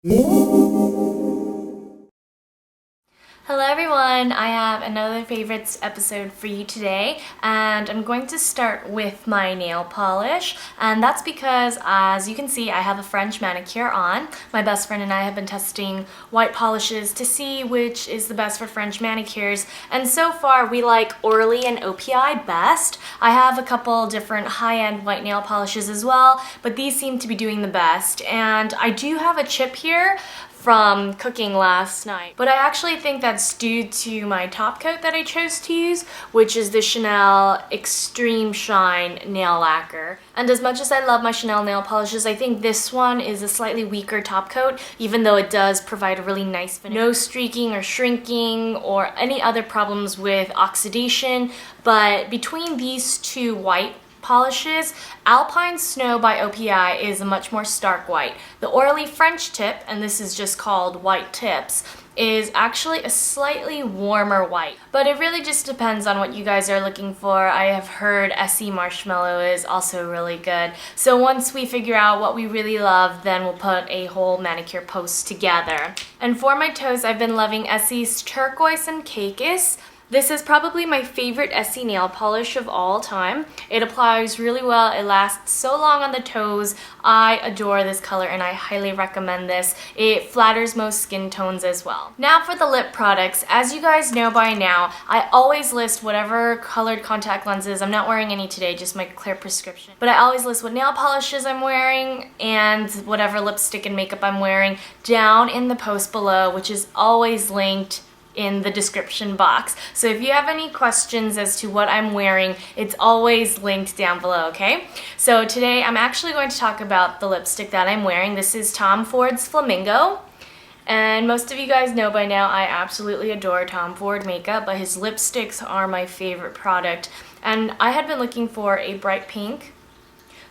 Hello everyone, I have another favorites episode for you today, and I'm going to start with my nail polish, and that's because, as you can see, I have a French manicure on. My best friend and I have been testing white polishes to see which is the best for French manicures, and so far we like Orly and OPI best. I have a couple different high-end white nail polishes as well, but these seem to be doing the best, and I do have a chip here from cooking last night. But I actually think that's due to my top coat that I chose to use, which is the Chanel Extreme Shine Nail Lacquer. And as much as I love my Chanel nail polishes, I think this one is a slightly weaker top coat, even though it does provide a really nice finish. No streaking or shrinking or any other problems with oxidation, but between these two white polishes, Alpine Snow by OPI is a much more stark white. The Orly French tip, and this is just called white tips, is actually a slightly warmer white. But it really just depends on what you guys are looking for. I have heard Essie Marshmallow is also really good. So once we figure out what we really love, then we'll put a whole manicure post together. And for my toes, I've been loving Essie's Turquoise and Cakis. This is probably my favorite Essie nail polish of all time. It applies really well, it lasts so long on the toes. I adore this color and I highly recommend this. It flatters most skin tones as well. Now for the lip products. As you guys know by now, I always list whatever colored contact lenses. I'm not wearing any today, just my clear prescription. But I always list what nail polishes I'm wearing and whatever lipstick and makeup I'm wearing down in the post below, which is always linked in the description box. So if you have any questions as to what I'm wearing, it's always linked down below, okay? So today I'm actually going to talk about the lipstick that I'm wearing. This is Tom Ford's Flamingo. And most of you guys know by now I absolutely adore Tom Ford makeup, but his lipsticks are my favorite product. And I had been looking for a bright pink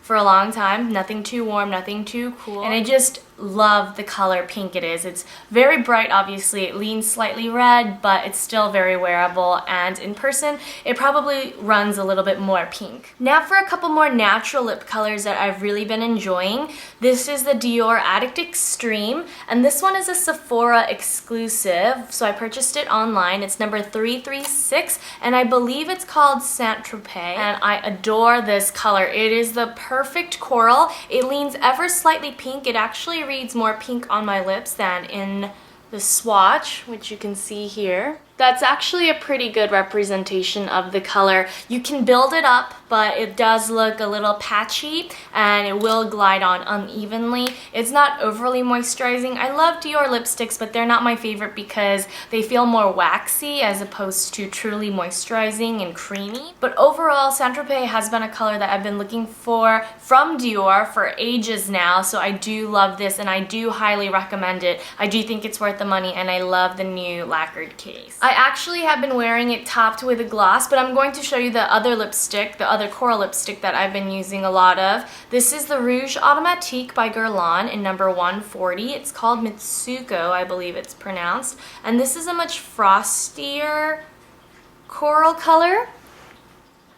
for a long time. Nothing too warm, nothing too cool. And I just love the color pink it is. It's very bright, obviously. It leans slightly red, but it's still very wearable. And in person, it probably runs a little bit more pink. Now for a couple more natural lip colors that I've really been enjoying. This is the Dior Addict Extreme, and this one is a Sephora exclusive. So I purchased it online. It's number 336, and I believe it's called Saint Tropez. And I adore this color. It is the perfect coral. It leans ever slightly pink. It actually reads more pink on my lips than in the swatch, which you can see here. That's actually a pretty good representation of the color. You can build it up, but it does look a little patchy and it will glide on unevenly. It's not overly moisturizing. I love Dior lipsticks, but they're not my favorite because they feel more waxy as opposed to truly moisturizing and creamy. But overall, Saint Tropez has been a color that I've been looking for from Dior for ages now, so I do love this and I do highly recommend it. I do think it's worth the money and I love the new lacquered case. I actually have been wearing it topped with a gloss, but I'm going to show you the other lipstick, the other coral lipstick that I've been using a lot of. This is the Rouge Automatique by Guerlain in number 140. It's called Mitsuko, I believe it's pronounced. And this is a much frostier coral color.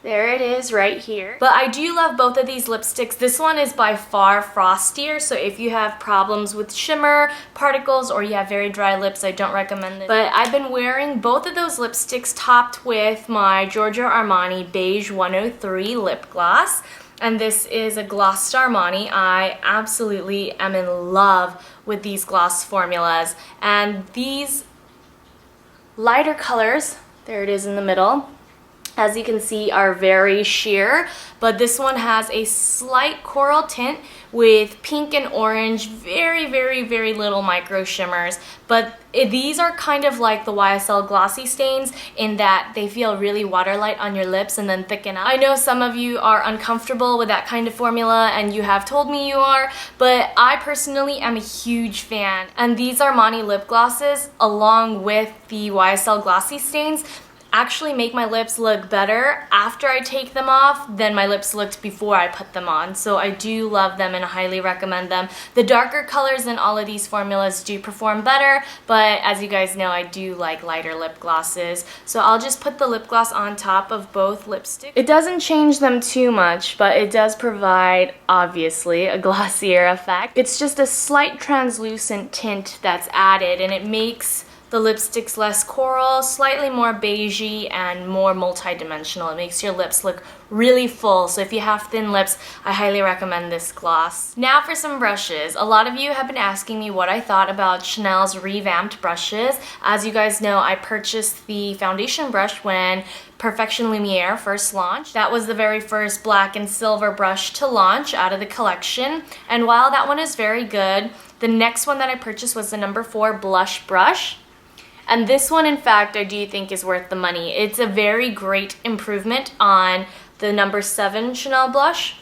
There it is right here. But I do love both of these lipsticks. This one is by far frostier, so if you have problems with shimmer, particles, or you have very dry lips, I don't recommend this. But I've been wearing both of those lipsticks topped with my Giorgio Armani Beige 103 lip gloss. And this is a glossed Armani. I absolutely am in love with these gloss formulas. And these lighter colors, there it is in the middle, as you can see, are very sheer, but this one has a slight coral tint with pink and orange, very, very, very little micro shimmers. But these are kind of like the YSL glossy stains in that they feel really water-light on your lips and then thicken up. I know some of you are uncomfortable with that kind of formula and you have told me you are, but I personally am a huge fan. And these Armani lip glosses, along with the YSL glossy stains, actually make my lips look better after I take them off than my lips looked before I put them on. So I do love them and highly recommend them. The darker colors in all of these formulas do perform better, but as you guys know, I do like lighter lip glosses. So I'll just put the lip gloss on top of both lipsticks. It doesn't change them too much, but it does provide, obviously, a glossier effect. It's just a slight translucent tint that's added, and it makes the lipsticks less coral, slightly more beigey, and more multi-dimensional. It makes your lips look really full. So if you have thin lips, I highly recommend this gloss. Now for some brushes. A lot of you have been asking me what I thought about Chanel's revamped brushes. As you guys know, I purchased the foundation brush when Perfection Lumiere first launched. That was the very first black and silver brush to launch out of the collection. And while that one is very good, the next one that I purchased was the number 4 blush brush. And this one, in fact, I do think is worth the money. It's a very great improvement on the number 7 Chanel brush,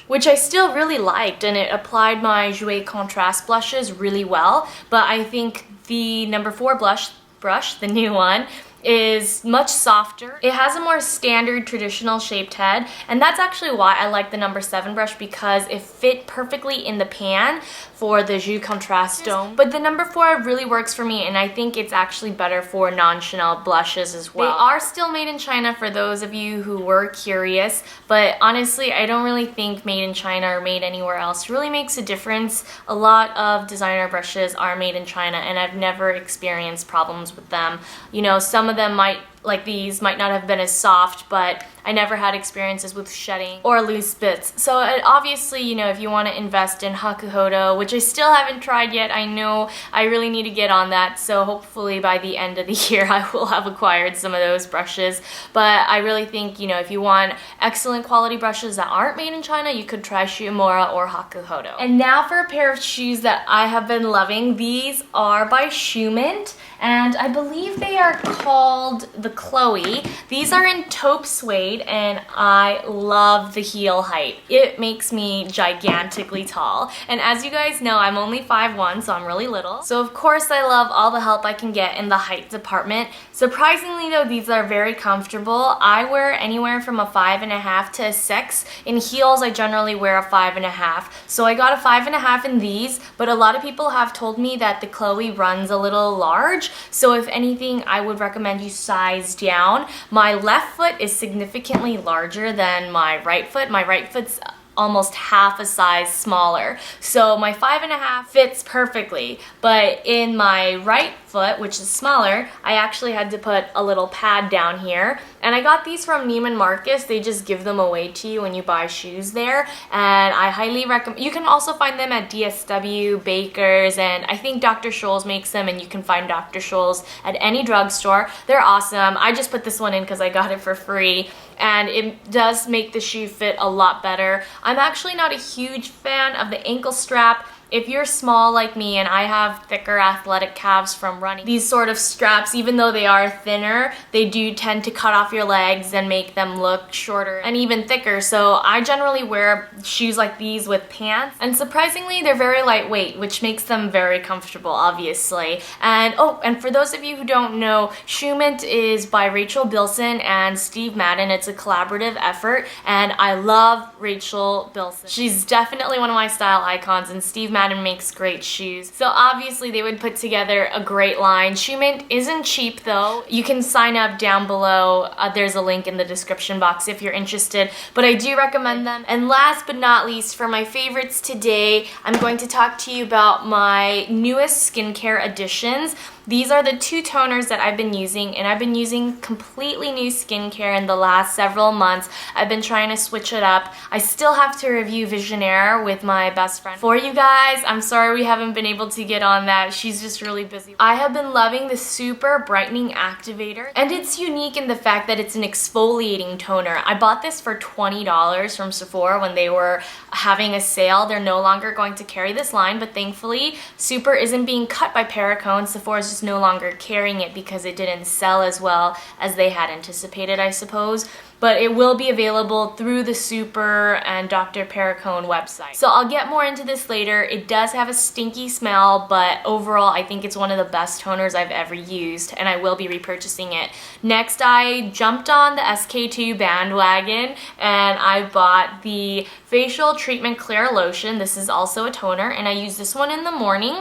which I still really liked, and it applied my Jouer Contrast blushes really well. But I think the number 4 brush, the new one, is much softer. It has a more standard traditional shaped head, and that's actually why I like the number 7 brush, because it fit perfectly in the pan for the Jouer Contrast dome. But the number 4 really works for me, and I think it's actually better for non-Chanel blushes as well. They are still made in China for those of you who were curious, but honestly, I don't really think made in China or made anywhere else really makes a difference. A lot of designer brushes are made in China, and I've never experienced problems with them. You know, some of them might, like these, might not have been as soft, but I never had experiences with shedding or loose bits. So obviously, you know, if you want to invest in Hautelook, which I still haven't tried yet, I know I really need to get on that. So hopefully by the end of the year, I will have acquired some of those brushes. But I really think, you know, if you want excellent quality brushes that aren't made in China, you could try Shoemint or Hautelook. And now for a pair of shoes that I have been loving. These are by Shoemint, and I believe they are called the Chloe. These are in taupe suede, and I love the heel height. It makes me gigantically tall. And as you guys know, I'm only 5'1", so I'm really little. So of course I love all the help I can get in the height department. Surprisingly though, these are very comfortable. I wear anywhere from a 5.5 to a 6. In heels, I generally wear a 5.5. So I got a 5.5 in these, but a lot of people have told me that the Chloe runs a little large. So if anything, I would recommend you size down. My left foot is significantly larger than my right foot. My right foot's almost half a size smaller. So my 5.5 fits perfectly, but in my right foot, which is smaller, I actually had to put a little pad down here. And I got these from Neiman Marcus. They just give them away to you when you buy shoes there. And I highly recommend, you can also find them at DSW, Baker's, and I think Dr. Scholl's makes them, and you can find Dr. Scholl's at any drugstore. They're awesome. I just put this one in because I got it for free, and it does make the shoe fit a lot better. I'm actually not a huge fan of the ankle strap. If you're small like me and I have thicker athletic calves from running, these sort of straps, even though they are thinner, they do tend to cut off your legs and make them look shorter and even thicker. So I generally wear shoes like these with pants, and surprisingly they're very lightweight, which makes them very comfortable, obviously. And oh, and for those of you who don't know, Shoemint is by Rachel Bilson and Steve Madden. It's a collaborative effort, and I love Rachel Bilson. She's definitely one of my style icons, and Steve Madden makes great shoes. So obviously they would put together a great line. Shoemint isn't cheap though. You can sign up down below. There's a link in the description box if you're interested, but I do recommend them. And last but not least, for my favorites today, I'm going to talk to you about my newest skincare additions. These are the 2 toners that I've been using, and I've been using completely new skincare in the last several months. I've been trying to switch it up. I still have to review Visionaire with my best friend for you guys. I'm sorry we haven't been able to get on that. She's just really busy. I have been loving the Super Brightening Activator, and it's unique in the fact that it's an exfoliating toner. I bought this for $20 from Sephora when they were having a sale. They're no longer going to carry this line, but thankfully Super isn't being cut by Perricone. Sephora's just no longer carrying it because it didn't sell as well as they had anticipated, I suppose. But it will be available through the Super and Dr. Perricone website. So I'll get more into this later. It does have a stinky smell, but overall I think it's one of the best toners I've ever used, and I will be repurchasing it. Next, I jumped on the SK-II bandwagon and I bought the Facial Treatment Clear Lotion. This is also a toner, and I use this one in the morning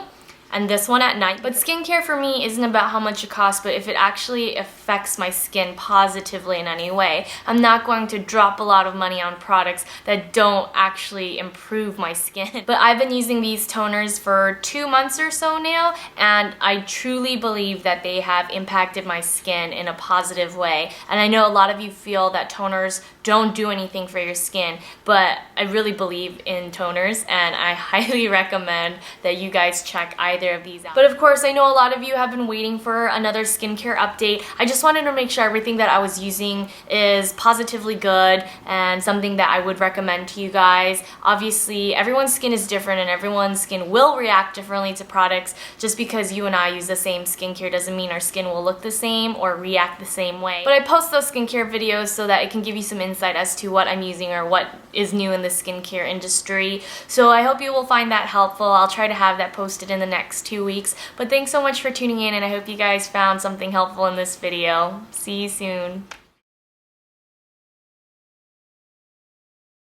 and this one at night. But skincare for me isn't about how much it costs, but if it actually affects my skin positively in any way. I'm not going to drop a lot of money on products that don't actually improve my skin. But I've been using these toners for 2 months or so now, and I truly believe that they have impacted my skin in a positive way. And I know a lot of you feel that toners don't do anything for your skin, but I really believe in toners, and I highly recommend that you guys check either of these out. But of course, I know a lot of you have been waiting for another skincare update. I just wanted to make sure everything that I was using is positively good and something that I would recommend to you guys. Obviously, everyone's skin is different and everyone's skin will react differently to products. Just because you and I use the same skincare doesn't mean our skin will look the same or react the same way. But I post those skincare videos so that it can give you some insight as to what I'm using or what is new in the skincare industry. So I hope you will find that helpful. I'll try to have that posted in the next 2 weeks. But thanks so much for tuning in, and I hope you guys found something helpful in this video. See you soon.